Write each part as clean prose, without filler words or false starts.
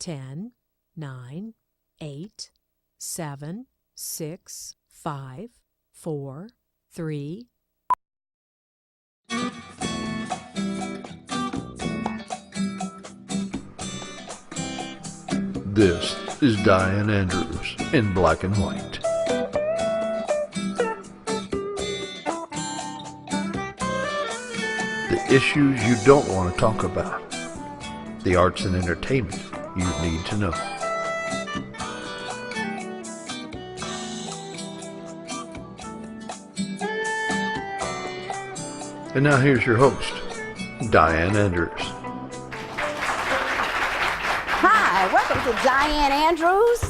10, 9, 8, 7, 6, 5, 4, 3. This is Diane Andrews in Black and White. The issues you don't want to talk about. The arts and entertainment you need to know. And now here's your host, Diane Andrews. Hi, welcome to Diane Andrews.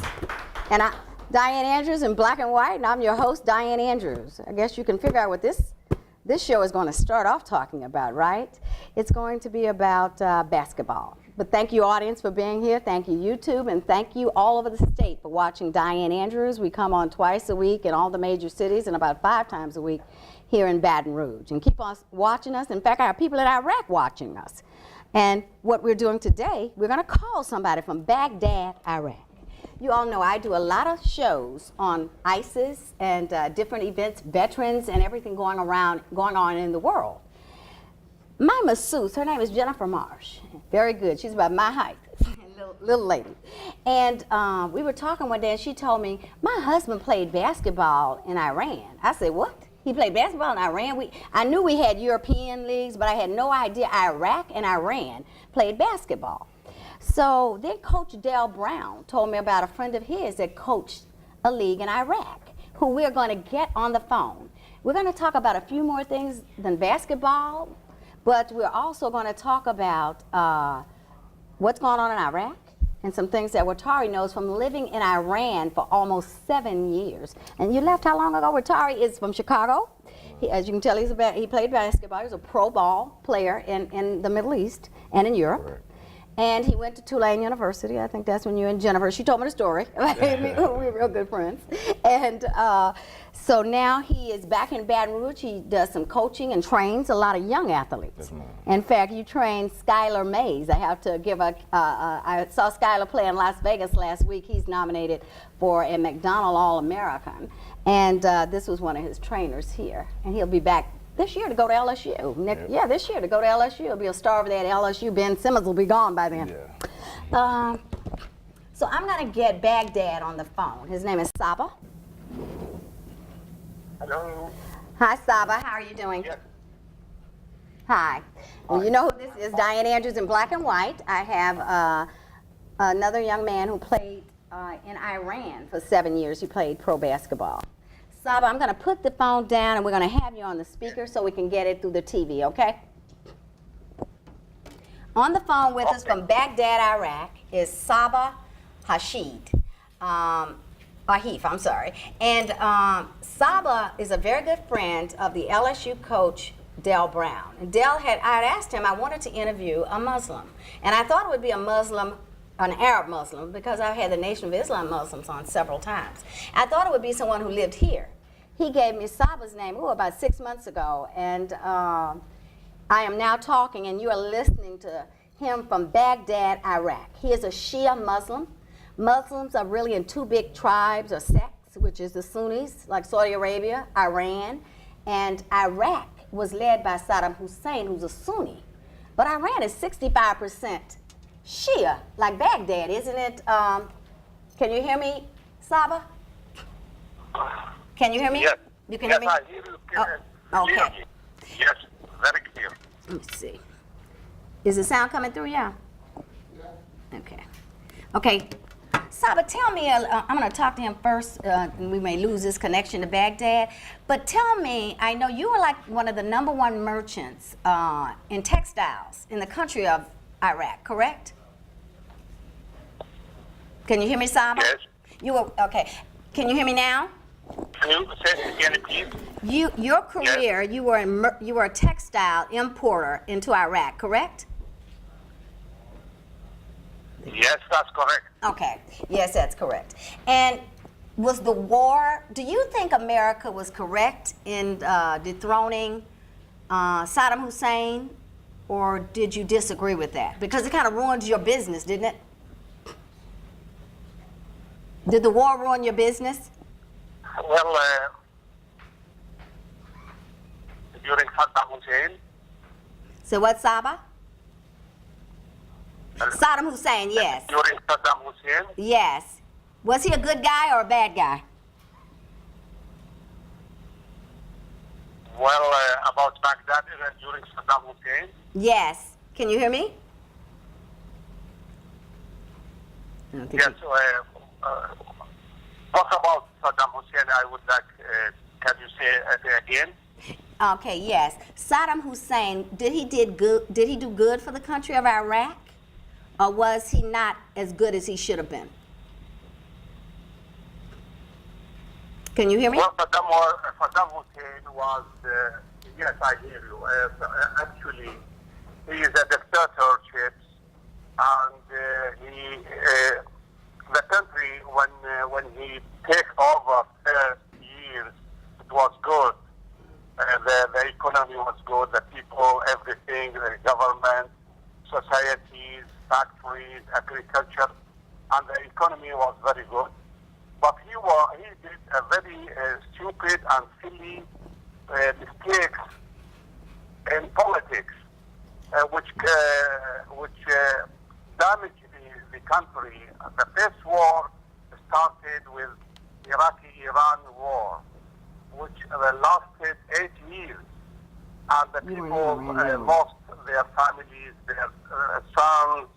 And Diane Andrews in Black and White, and I'm your host, Diane Andrews. I guess you can figure out what this show is going to start off talking about, right? It's going to be about basketball. But thank you, audience, for being here. Thank you, YouTube, and thank you all over the state for watching Diane Andrews. We come on twice a week in all the major cities and about 5 times a week here in Baton Rouge. And keep on watching us. In fact, I have people in Iraq watching us. And what we're doing today, we're going to call somebody from Baghdad, Iraq. You all know I do a lot of shows on ISIS and different events, veterans, and everything going on in the world. My masseuse, her name is Jennifer Marsh. Very good. She's about my height, little lady. And we were talking one day, and she told me, my husband played basketball in Iran. I said, what? He played basketball in Iran? I knew we had European leagues, but I had no idea Iraq and Iran played basketball. So then Coach Dale Brown told me about a friend of his that coached a league in Iraq, who we're going to get on the phone. We're going to talk about a few more things than basketball, but we're also going to talk about what's going on in Iraq and some things that Watari knows from living in Iran for almost 7 years. And you left how long ago? Watari is from Chicago. As you can tell, he played basketball. He was a pro ball player in the Middle East and in Europe. Right. And he went to Tulane University. I think that's when you and Jennifer, she told me the story. We were real good friends. And so now he is back in Baton Rouge. He does some coaching and trains a lot of young athletes. In fact, you trained Skylar Mays. I have to give I saw Skylar play in Las Vegas last week. He's nominated for a McDonald All-American. And this was one of his trainers here. And he'll be back this year to go to LSU. Yeah, this year to go to LSU. He'll be a star over there at LSU. Ben Simmons will be gone by then. Yeah. So I'm going to get Baghdad on the phone. His name is Saba. Hello. Hi, Saba. How are you doing? Yes. Hi. Well, you know who this is, Diane Andrews in Black and White. I have another young man who played in Iran for 7 years. He played pro basketball. Saba, I'm going to put the phone down, and we're going to have you on the speaker so we can get it through the TV, okay? On the phone with us from Baghdad, Iraq, is Saba Hashid. Ahif, I'm sorry. And Saba is a very good friend of the LSU coach, Dale Brown. And I had asked him, I wanted to interview a Muslim. And I thought it would be a Muslim, an Arab Muslim, because I've had the Nation of Islam Muslims on several times. I thought it would be someone who lived here. He gave me Saba's name, about 6 months ago, and I am now talking, and you are listening to him from Baghdad, Iraq. He is a Shia Muslim. Muslims are really in 2 big tribes or sects, which is the Sunnis, like Saudi Arabia, Iran, and Iraq was led by Saddam Hussein, who's a Sunni. But Iran is 65% Shia, like Baghdad, isn't it? Can you hear me, Saba? Can you hear me? Yes. You can yes, hear me? I hear you clear. Okay. Yes, very clear. Let me see. Is the sound coming through? Yeah. Okay. Okay. Saba, tell me, I'm going to talk to him first, and we may lose this connection to Baghdad, but tell me, I know you are like one of the #1 merchants in textiles in the country of Iraq, correct? Can you hear me, Saba? Yes. You were, okay. Can you hear me now? Can you say it again, please? Your career, yes. you were a textile importer into Iraq, correct? Yes, that's correct. Okay. Yes, that's correct. And was the war, do you think America was correct in dethroning Saddam Hussein, or did you disagree with that? Because it kind of ruined your business, didn't it? Did the war ruin your business? Well, during Saddam Hussein, So what, Saba? Saddam Hussein, yes. during Saddam Hussein, Yes. Was he a good guy or a bad guy? well, about Baghdad during Saddam Hussein, Yes. Can you hear me? I don't think yes. What about Saddam Hussein? I would like, can you say it again? Okay, yes. Saddam Hussein, did he do good for the country of Iraq? Or was he not as good as he should have been? Can you hear me? Well, Saddam Hussein was, yes, I hear you. Actually, he is a dictatorship, and the country, when he take over 30 years, it was good. The economy was good, the people, everything, the government, societies, factories, agriculture, and the economy was very good. But he did a very stupid and silly mistakes in politics, which damaged the country. The first war started with Iraqi-Iran war, which lasted 8 years, and the people lost their families, their sons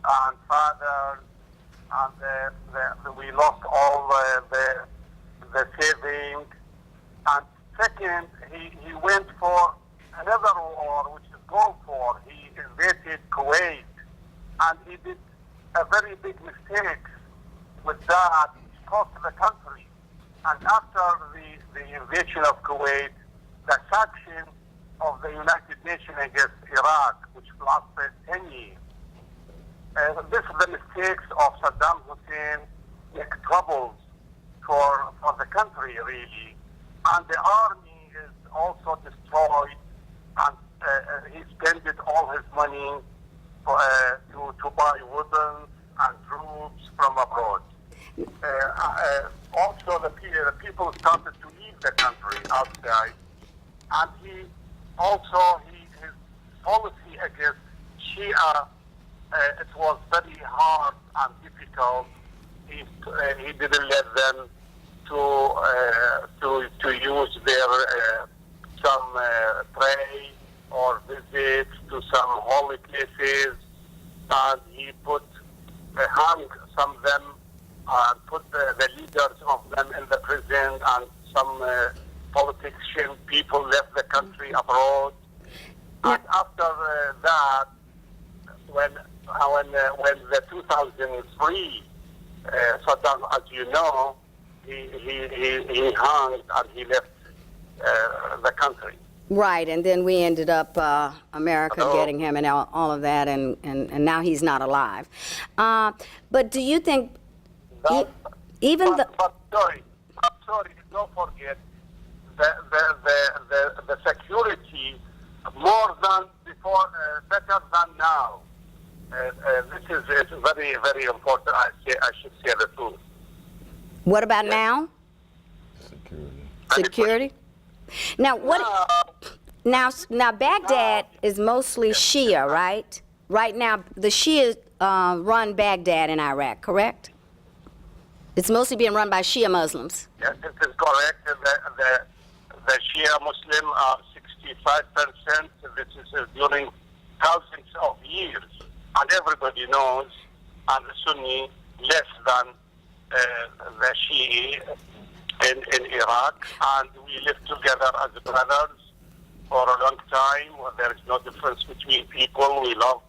and fathers, and we lost all the saving. And second, he went for another war, which is Gulf War. He invaded Kuwait, and he did a very big mistake with that, which cost the country. And after the invasion of Kuwait, the sanction of the United Nations against Iraq, which lasted 10 years. This is the mistakes of Saddam Hussein, make troubles for the country, really. And the army is also destroyed, and he spent all his money to buy weapons and troops from abroad. Also, the people started to leave the country outside, and his policy against Shia, it was very hard and difficult. He didn't let them to use their some pray or visit to some holy places, and he hung some of them and put the leaders of them in the prison, and some politician people left the country abroad. And after that, when the 2003 Saddam, as you know, he hung and he left the country. Right, and then we ended up America getting him and all of that, and now he's not alive. But do you think But sorry, don't forget the security more than before, better than now. This is very, very important. I should say the truth. What about now? Security. Now what? Now Baghdad is mostly Shia, right? Right now, the Shia run Baghdad in Iraq, correct? It's mostly being run by Shia Muslims. Yes, this is correct. The Shia Muslim are 65%. This is during thousands of years, and everybody knows, and the Sunni less than the Shia in Iraq, and we live together as brothers for a long time. There is no difference between people. We love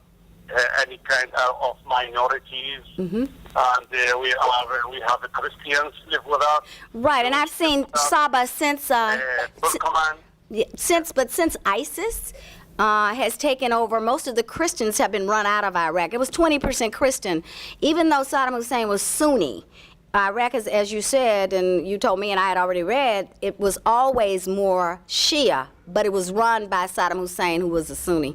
any kind of minorities, and we have the Christians live with us. Right, and I've seen Saba since since ISIS has taken over, most of the Christians have been run out of Iraq. It was 20% Christian, even though Saddam Hussein was Sunni. Iraq, as you said, and you told me and I had already read, it was always more Shia, but it was run by Saddam Hussein, who was a Sunni.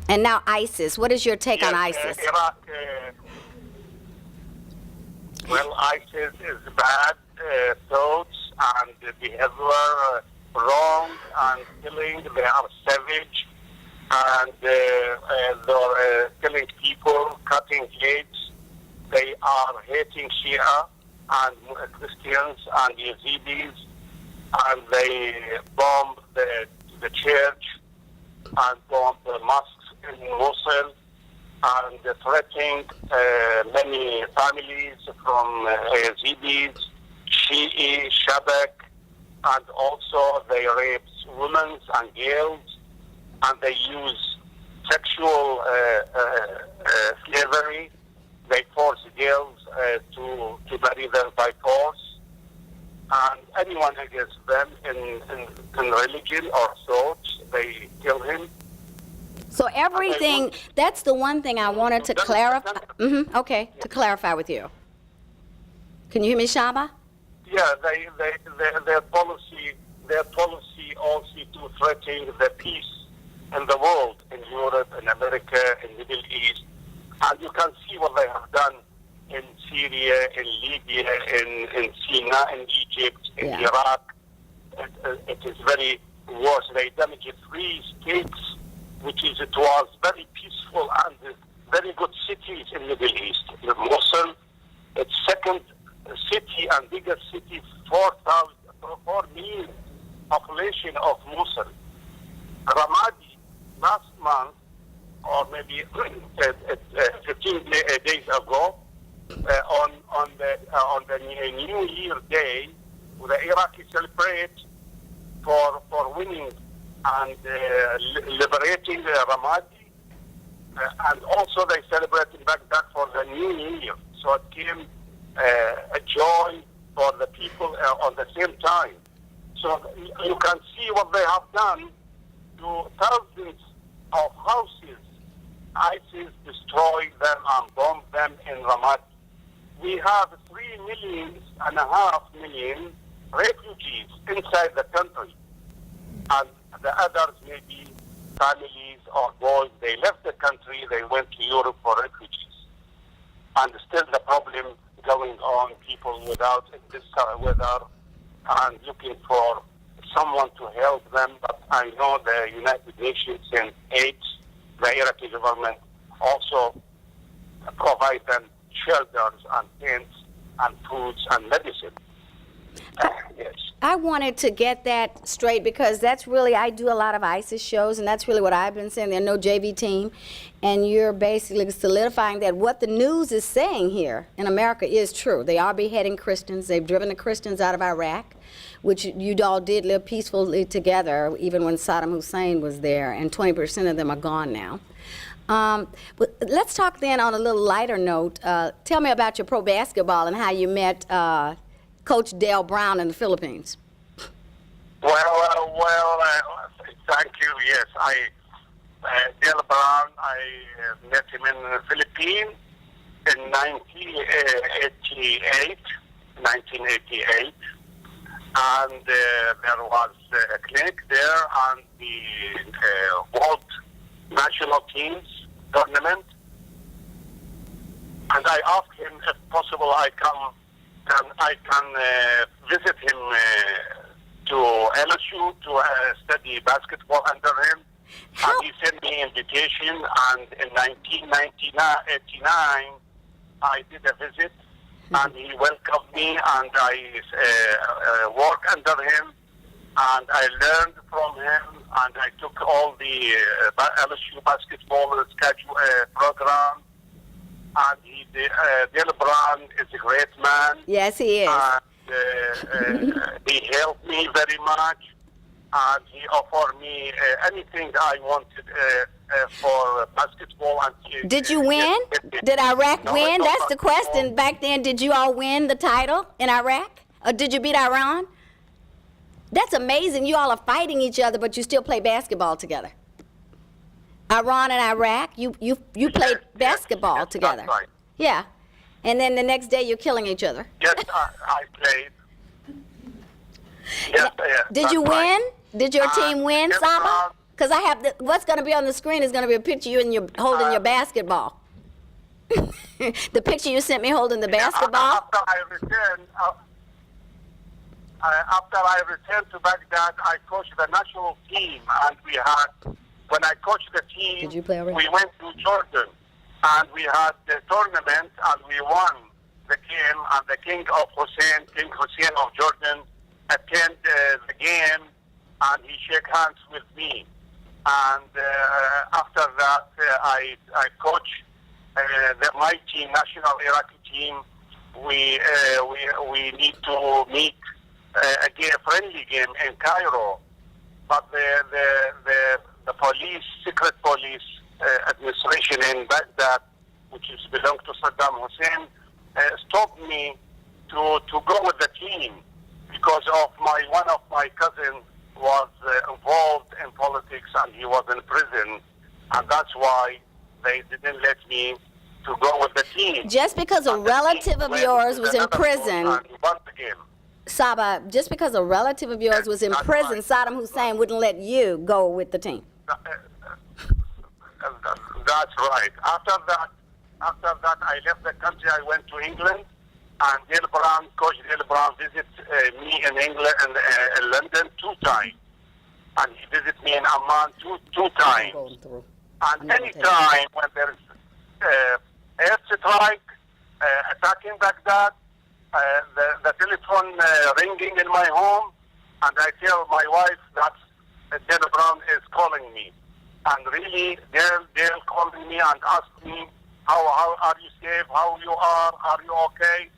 And now ISIS. What is your take on ISIS? Iraq, Well, ISIS is bad thoughts and behavior wrong and killing. They are savage and they're killing people, cutting heads. They are hating Shia and Christians and Yazidis, and they bomb the church and bomb the mosques in Mosul, and threatening many families from Yazidis, Shi'i, Shabak, and also they rape women and girls, and they use sexual slavery. They force girls to marry them by force, and anyone against them in religion or thought, they kill him. So everything, that's the one thing I wanted to clarify. Okay, to clarify with you. Can you hear me, Shaba? Yeah, their policy also to threaten the peace in the world, in Europe, in America, in the Middle East. And you can see what they have done in Syria, in Libya, in Sinai, in Egypt, in Iraq. It is very worse. They damaged 3 states, it was very peaceful and very good cities in the Middle East. Mosul, its second city and biggest city, 4 million population of Mosul. Ramadi last month, or maybe 15 days ago, on the New Year Day, the Iraqis celebrate for winning and liberating Ramadi, and also they celebrate in Baghdad for the New Year. So it came a joy for the people on the same time. So you can see what they have done to thousands of houses. ISIS destroyed them and bombed them in Ramadi. We have 3.5 million refugees inside the country, and the others, maybe families or boys, they left the country, they went to Europe for refugees. And still the problem going on, people without this weather and looking for someone to help them. But I know the United Nations sent aid. The Iraqi government also provide them shelters and tents and foods and medicine. Yes. I wanted to get that straight because that's really, I do a lot of ISIS shows, and that's really what I've been saying. There's no JV team, and you're basically solidifying that what the news is saying here in America is true. They are beheading Christians. They've driven the Christians out of Iraq, which you all did live peacefully together even when Saddam Hussein was there, and 20% of them are gone now. But let's talk then on a little lighter note. Tell me about your pro basketball and how you met Coach Dale Brown in the Philippines. Well, thank you. Yes, Dale Brown, I met him in the Philippines in 1988, and there was a clinic there and the World National Teams tournament, and I asked him if possible I can visit him to LSU to study basketball under him. And he sent me an invitation, and in 1989 I did a visit, and he welcomed me, and I worked under him, and I learned from him, and I took all the LSU basketball schedule program. And Dale Brown is a great man. Yes, he is. And he helped me very much, and he offered me anything I wanted for basketball. And did you win? Did Iraq win? That's the question. Back then, did you all win the title in Iraq? Or did you beat Iran? That's amazing. You all are fighting each other, but you still play basketball together. Iran and Iraq, you played basketball together. That's right. Yeah. And then the next day you're killing each other. Yes, I played. Yes, did you win? Right. Did your team win, yes, Saba? Because I have what's going to be on the screen is going to be a picture of you and holding your basketball. The picture you sent me holding the basketball? After I returned to Baghdad, I coached the national team, and when I coached the team, Did you play already? we went to Jordan, and we had the tournament, and we won the game, and the King Hussein of Jordan, attended the game, and he shook hands with me. And after that, I coached my team, national Iraqi team. We need to meet a friendly game in Cairo, but the police, secret police administration in Baghdad, which is belong to Saddam Hussein, stopped me to go with the team because of one of my cousins was involved in politics and he was in prison, and that's why they didn't let me to go with the team. Just because a relative of yours was in prison, Saba, just because a relative of yours was in prison, Saddam Hussein wouldn't let you go with the team. That's right. After that, I left the country. I went to England, and Coach Dale Brown visited me in England and in London 2 times, and he visited me in Amman two times. And any time when there is airstrike attacking Baghdad, the telephone ringing in my home, and I tell my wife that Dale Brown is calling me. And really, they're calling me and ask me, how are you safe? How you are you okay?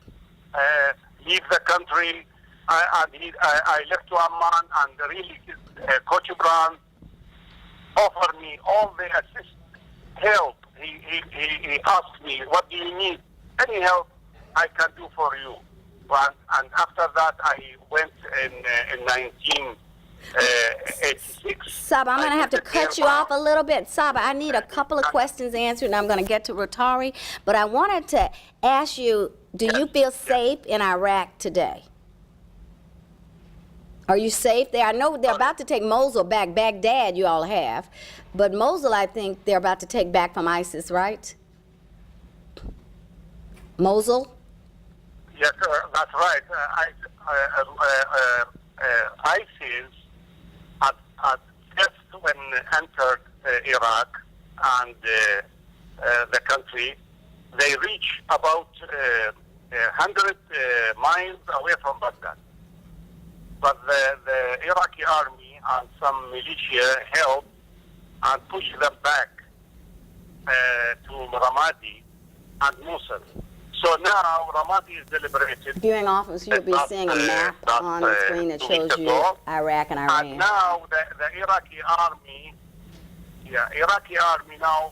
Leave the country. I left to Amman, and really, Coach Brown offered me all the help. He asked me, what do you need? Any help I can do for you. And after that, I went in 1986. Saba, I'm going to have to cut you off a little bit. Saba, I need a couple of questions answered, and I'm going to get to Rotary. But I wanted to ask you, do you feel safe in Iraq today? Are you safe there? I know they're about to take Mosul back. Baghdad you all have. But Mosul, I think they're about to take back from ISIS, right? Mosul? Yes, that's right. ISIS at first when entered Iraq and the country, they reach about 100 miles away from Baghdad. But the Iraqi army and some militia helped and pushed them back to Ramadi and Mosul. So now Ramadi is deliberated. Viewing office, you'll be seeing a map on the screen that shows you Iraq and Iran. And now the Iraqi army now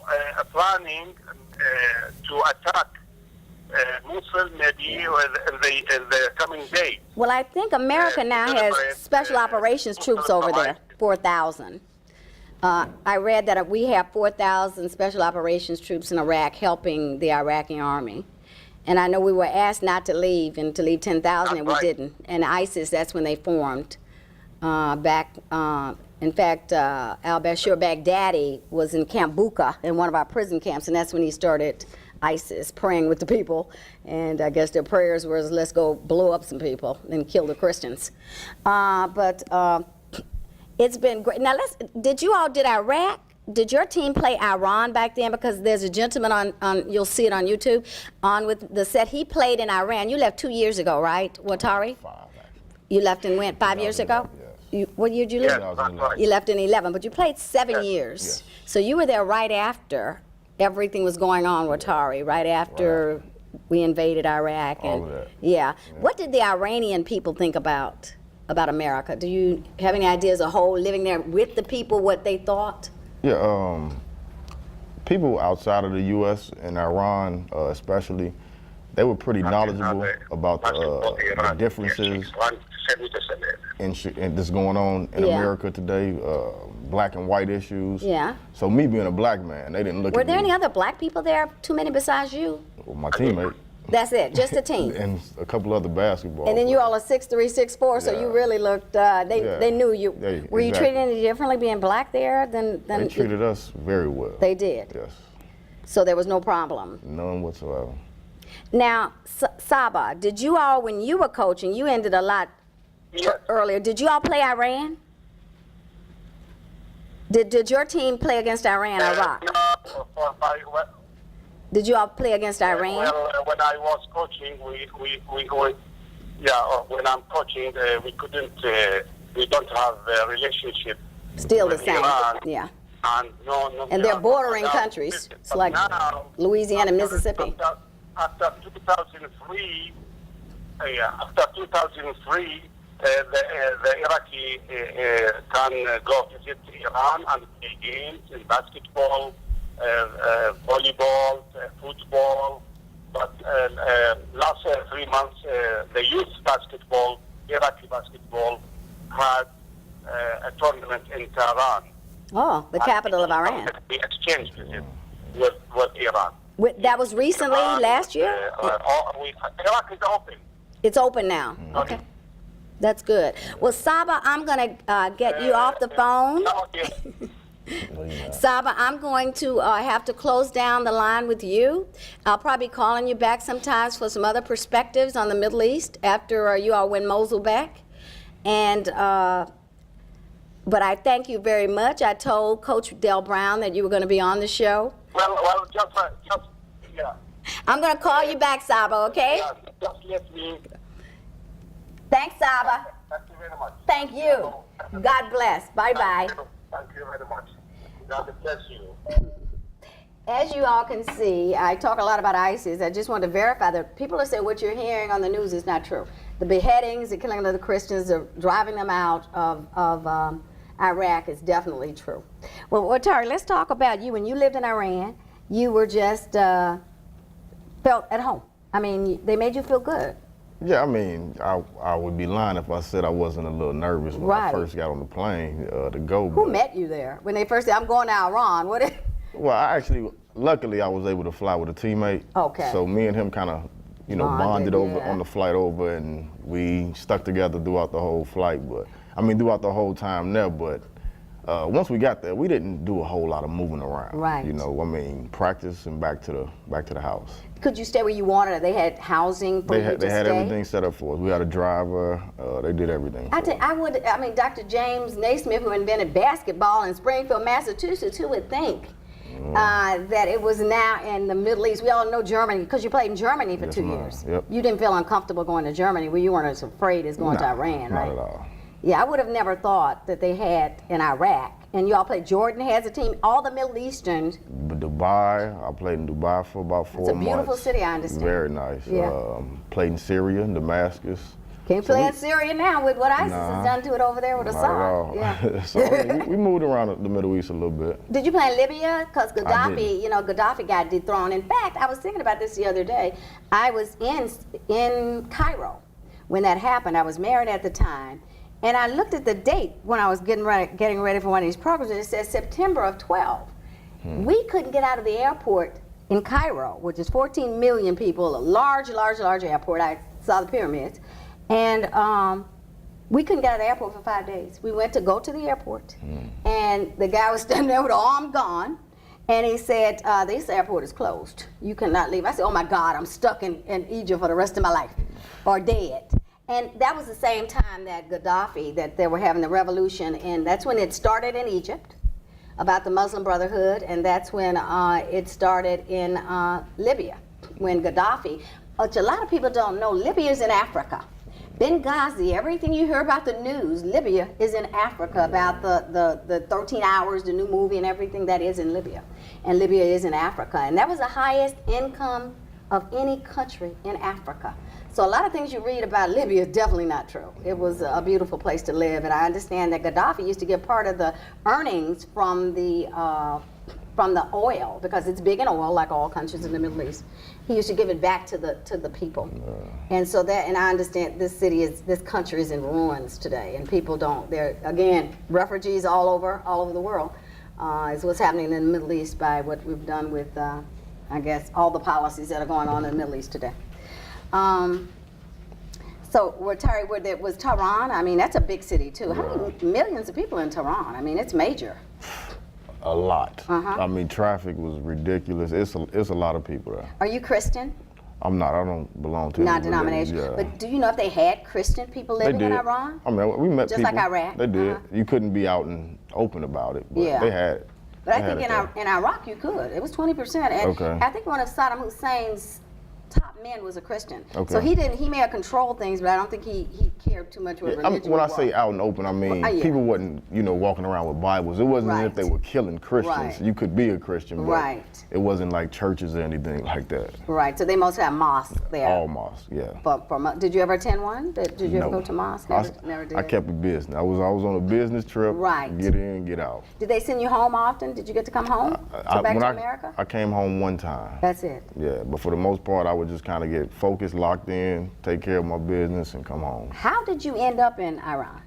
planning to attack Mosul maybe in the coming days. Well, I think America now has special operations troops over there, 4,000. I read that we have 4,000 special operations troops in Iraq helping the Iraqi army. And I know we were asked not to leave and to leave 10,000, and we didn't. And ISIS, that's when they formed back. In fact, al-Bashir Baghdadi was in Camp Buka in one of our prison camps, and that's when he started ISIS, praying with the people. And I guess their prayers was, let's go blow up some people and kill the Christians. It's been great. Now, did your team play Iran back then? Because there's a gentleman on you'll see it on YouTube, on with the set. He played in Iran. You left 2 years ago, right, Watari? 5, actually. You left and went 5 years ago? Yes. What year did you leave? Yes, You left in 11, but you played 7 years. Yes. So you were there right after everything was going on, Watari, right after we invaded Iraq. All of that. Yeah. What did the Iranian people think about America? Do you have any idea as a whole, living there with the people, what they thought? Yeah, people outside of the U.S. and Iran especially, they were pretty knowledgeable about the differences and that's going on in America today, black and white issues. Yeah. So me being a black man, they didn't look Were at me. there any other black people there, too many besides you? Well, my teammate. That's it, just a team. And a couple other basketball. And then you players. all are 6'3", 6'4", so you really looked, they knew you. Were you treated any differently being black there than They treated us very well. They did? Yes. So there was no problem. None whatsoever. Now, Saba, did you all, when you were coaching, you ended a lot Yes. earlier. Did you all play Iran? Did your team play against Iran or Iraq? No, Did you all play against Iran? well, when I was coaching, when I'm coaching, we couldn't, we don't have a relationship. Still the with same. Iran. Yeah. And no, And they're bordering now, countries. It's but like now, Louisiana, Mississippi. After 2003, the Iraqi can go visit Iran and play games in basketball, volleyball, football. But last 3 months, the youth basketball, Iraqi basketball, had a tournament in Tehran. Oh, the capital of Iran. We exchanged it with Iran. That was recently, last year? Iraq is open. It's open now. Okay. That's good. Well, Saba, I'm going to get you off the phone. Saba, I'm going to have to close down the line with you. I'll probably be calling you back sometimes for some other perspectives on the Middle East after you all win Mosul back. And but I thank you very much. I told Coach Del Brown that you were going to be on the show. Well, just yeah. I'm going to call you back, Saba, okay? Yeah, just let me. Thanks, Saba. Thank you very much. Thank you. God bless. Bye-bye. Thank you very much. God bless you. As you all can see, I talk a lot about ISIS. I just want to verify that people are saying what you're hearing on the news is not true. The beheadings, the killing of the Christians, the driving them out of Iraq is definitely true. Well, Tari, let's talk about you. When you lived in Iran, you were just felt at home. I mean, they made you feel good. Yeah, I mean, I would be lying if I said I wasn't a little nervous when I first got on the plane to go. Who met you there? When they first said, I'm going to Iran, Well, luckily I was able to fly with a teammate. Okay. So me and him kind of, bonded over on the flight over, and we stuck together throughout the whole flight, throughout the whole time there, but once we got there, we didn't do a whole lot of moving around. Right. Practice and back to the house. Could you stay where you wanted? They had housing for you to stay? They had everything set up for us. We had a driver. They did everything. Dr. James Naismith, who invented basketball in Springfield, Massachusetts, who would think that it was now in the Middle East? We all know Germany, because you played in Germany for 2 years. Yep. You didn't feel uncomfortable going to Germany, where you weren't as afraid as going to Iran, right? Not at all. Yeah, I would have never thought that they had in Iraq. And you all played, Jordan has a team, all the Middle Easterns. Dubai, I played in Dubai for about 4 months. It's a beautiful city, I understand. Very nice. Yeah. Played in Syria, Damascus. Can't play in Syria now with what ISIS has done to it over there with Assad. Not at all. Yeah. So we moved around the Middle East a little bit. Did you play in Libya? Because Gaddafi, Gaddafi got dethroned. In fact, I was thinking about this the other day. I was in Cairo when that happened. I was married at the time. And I looked at the date when I was getting ready for one of these programs, and it says September of 12. We couldn't get out of the airport in Cairo, which is 14 million people, a large airport. I saw the pyramids. And we couldn't get out of the airport for 5 days. We went to go to the airport, and the guy was standing there with the arm gone, and he said, this airport is closed. You cannot leave. I said, oh my God, I'm stuck in Egypt for the rest of my life, or dead. And that was the same time that Gaddafi, that they were having the revolution, and that's when it started in Egypt, about the Muslim Brotherhood, and that's when it started in Libya, when Gaddafi, which a lot of people don't know, Libya is in Africa. Benghazi, everything you hear about the news, Libya is in Africa, about the 13 Hours, the new movie and everything that is in Libya. And Libya is in Africa, and that was the highest income of any country in Africa. So a lot of things you read about Libya is definitely not true. It was a beautiful place to live, and I understand that Gaddafi used to get part of the earnings from the oil, because it's big in oil, like all countries in the Middle East. He used to give it back to the people, and so and I understand this country is in ruins today, and people don't. They're again refugees all over the world. Is what's happening in the Middle East by what we've done with, I guess, all the policies that are going on in the Middle East today. So was Tehran, I mean, that's a big city too. How many millions of people in Tehran? I mean, it's major. A lot. Uh-huh. I mean, traffic was ridiculous. It's a lot of people there. Are you Christian? I'm not. I don't belong to any Non-denomination. religion, yeah. But do you know if they had Christian people living in Iran? I mean, we met Just people. like Iraq? They did. Uh-huh. You couldn't be out and open about it, but Yeah. they had it. But I think in Iraq you could. It was 20%. And Okay. I think one of Saddam Hussein's top men was a Christian. Okay. So he may have controlled things, but I don't think he cared too much what religion When I was. say out and open, I mean yeah. people wasn't, walking around with Bibles. It wasn't as if they were killing Christians. Right. You could be a Christian, but Right. it wasn't like churches or anything like that. Right, so they must have mosques there. All mosques, yeah. Did you ever attend one? Did you ever go to mosque? Never did. I kept a business. I was on a business trip. Right. Get in, get out. Did they send you home often? Did you get to come home? Back to America? I came home one time. That's it. Yeah, but for the most part, I would just kind of get focused, locked in, take care of my business, and come home. How did you end up in Iran?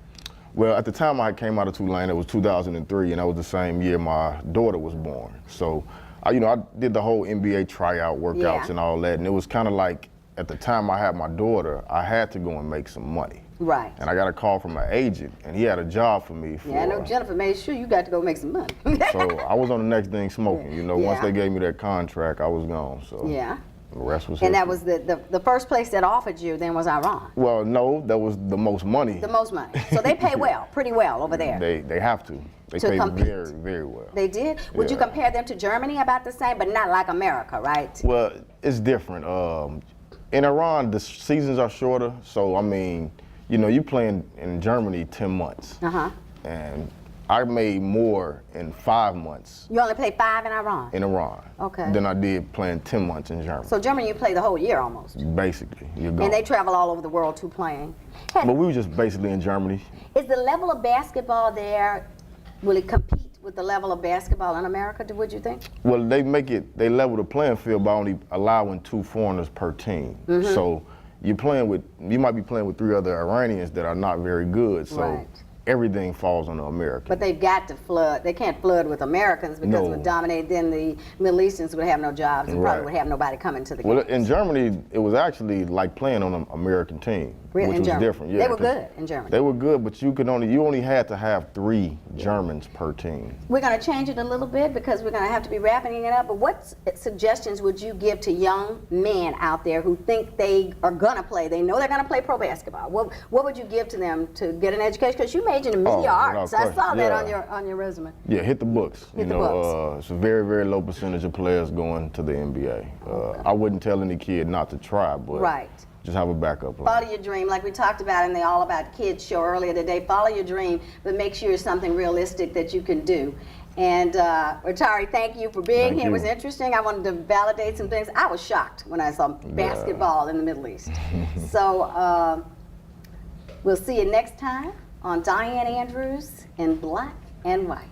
Well, at the time I came out of Tulane, it was 2003, and that was the same year my daughter was born. So, I did the whole NBA tryout workouts and all that, and it was kind of like, at the time I had my daughter, I had to go and make some money. Right. And I got a call from an agent, and he had a job for me. Yeah, I know Jennifer made sure you got to go make some money. So I was on the next thing smoking. Once they gave me that contract, I was gone. So yeah. The rest was And history. that was the first place that offered you then was Iran. Well, no, that was the most money. The most money. So they pay well, pretty well over there. They have to. They To pay compete. very, very well. They did? Would you Yeah. compare them to Germany about the same, but not like America, right? Well, it's different. In Iran, the seasons are shorter. So, I mean, you playing in Germany 10 months. Uh-huh. And I made more in 5 months You only played 5 in Iran? in Iran Okay. than I did playing 10 months in Germany. So Germany you play the whole year almost. Basically, you're gone. And they travel all over the world too playing. But we were just basically in Germany. Is the level of basketball there, will it compete with the level of basketball in America, would you think? Well, they level the playing field by only allowing 2 foreigners per team. Mm-hmm. So you might be playing with 3 other Iranians that are not very good. So Right. everything falls on the American. But they've got to flood. They can't flood with Americans because it would dominate. Then the Middle Easterns would have no jobs and probably Right. would have nobody coming to the Well, games. in Germany, it was actually like playing on an American team, Really? which In was Germany? different. Yeah, They were 'cause good in Germany. They were good, but you only had to have 3 Germans per team. We're going to change it a little bit because we're going to have to be wrapping it up. But what suggestions would you give to young men out there who think they are going to play? They know they're going to play pro basketball. What would you give to them to get an education? Because you majored in media arts. I course. saw that Yeah. on your resume. Yeah, hit the books. Hit the books. It's a very, very low percentage of players going to the NBA. I wouldn't tell any kid not to try, but Right. just have a backup plan. Follow your dream, like we talked about in the All About Kids show earlier today. Follow your dream, but make sure it's something realistic that you can do. And Atari, thank you for being Thank here. It was you. interesting. I wanted to validate some things. I was shocked when I saw basketball in the Middle East. So we'll see you next time on Diane Andrews in Black and White.